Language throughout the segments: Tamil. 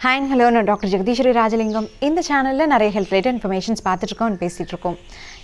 Hi and hello, நான் டாக்டர் ஜெகதீஸ்வரி ராஜலிங்கம். இந்த சேனலில் நிறைய ஹெல்த் ரிலேட்டட் இன்ஃபர்மேஷன்ஸ் பார்த்துட்ருக்கோம் பேசிகிட்டு இருக்கோம்.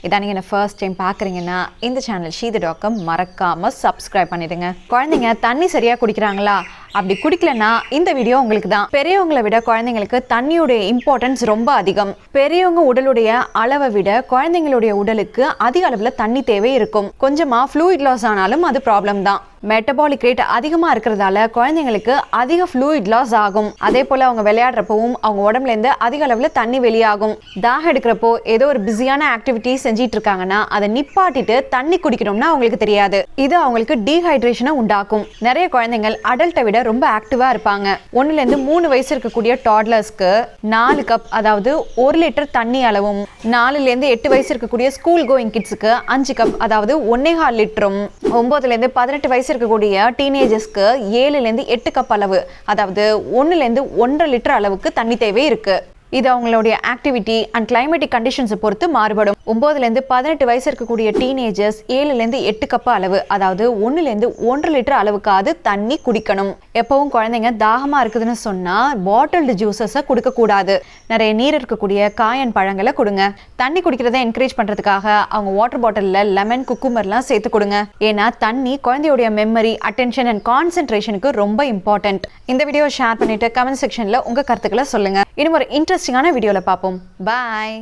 இதான் நீங்கள் என்ன ஃபர்ஸ்ட் டைம் பார்க்குறீங்கன்னா இந்த சேனல் ஷீதடாக்கம் மறக்காமல் சப்ஸ்கிரைப் பண்ணிடுங்க. குழந்தைங்க தண்ணி சரியாக குடிக்கிறாங்களா? அப்படி குடிக்கலன்னா இந்த வீடியோ உங்களுக்கு தான். பெரியவங்களை விட குழந்தைங்களுக்கு தண்ணியுடைய இம்பார்ட்டன்ஸ் ரொம்ப அதிகம். பெரியவங்க உடலுடைய அளவை விட குழந்தைங்களுடைய உடலுக்கு அதிக அளவில் தண்ணி தேவை இருக்கும். கொஞ்சமாக ஃப்ளூயிட் லாஸ் ஆனாலும் அது ப்ராப்ளம் தான். மெட்டபாலிக் ரேட் அதிகமாக இருக்கிறதால குழந்தைங்களுக்கு அதிக ஃப்ளூயிட் லாஸ் ஆகும். அதே போல் அவங்க விளையாடுறப்பவும் அவங்க உடம்புலேருந்து அதிக அளவில் தண்ணி வெளியாகும். தாகம் எடுக்கிறப்போ ஏதோ ஒரு பிஸியான ஆக்டிவிட்டி செஞ்சிட்டு இருக்காங்கன்னா அதை நிப்பாட்டிட்டு தண்ணி குடிக்கணும்னா அவங்களுக்கு தெரியாது. இது அவங்களுக்கு டீஹைட்ரேஷனை உண்டாக்கும். நிறைய குழந்தைகள் அடல்ட்டை விட ரொம்ப ஆக்டிவாக இருப்பாங்க. 1லேருந்து 3 வயசு இருக்கக்கூடிய டாட்லர்ஸ்க்கு 4 கப் அதாவது 1 லிட்டர் தண்ணி அளவும், 4லேருந்து 8 வயசு இருக்கக்கூடிய ஸ்கூல் கோயிங் கிட்ஸுக்கு 5 கப் அதாவது 1.25 லிட்டரும், 9லேருந்து 18 வயசு இருக்கக்கூடிய டீனேஜர்ஸ்க்கு 7லேருந்து 8 கப் அளவு அதாவது 1லேருந்து 1.5 லிட்டர் அளவுக்கு தண்ணி தேவை இருக்கு. இது அவங்களுடைய ஆக்டிவிட்டி அண்ட் கிளைமேட்டிக் கண்டிஷன்ஸை பொறுத்து மாறுபடும். 9லேருந்து 18 வயசு இருக்கக்கூடிய டீனேஜர்ஸ் 7லேருந்து 8 கப் அளவு அதாவது 1லேருந்து 1.5 லிட்டர் அளவுக்காவது தண்ணி குடிக்கணும். எப்பவும் குழந்தைங்க தாகமாக இருக்குதுன்னு சொன்னால் பாட்டில்டு ஜூஸஸை கொடுக்கக்கூடாது. நிறைய நீர் இருக்கக்கூடிய காயன் பழங்களை கொடுங்க. தண்ணி குடிக்கிறத என்கரேஜ் பண்ணுறதுக்காக அவங்க வாட்டர் பாட்டிலில் லெமன் குக்கும்பர்லாம் சேர்த்து கொடுங்க. ஏன்னா தண்ணி குழந்தையுடைய மெமரி, அட்டென்ஷன் அண்ட் கான்சென்ட்ரேஷனுக்கு ரொம்ப இம்பார்ட்டன்ட். இந்த வீடியோ ஷேர் பண்ணிட்டு கமெண்ட் செக்ஷனில் உங்கள் கருத்துக்களை சொல்லுங்கள். இன்னும் ஒரு இன்ட்ரெஸ்டிங்கான வீடியோவில் பார்ப்போம். பாய்.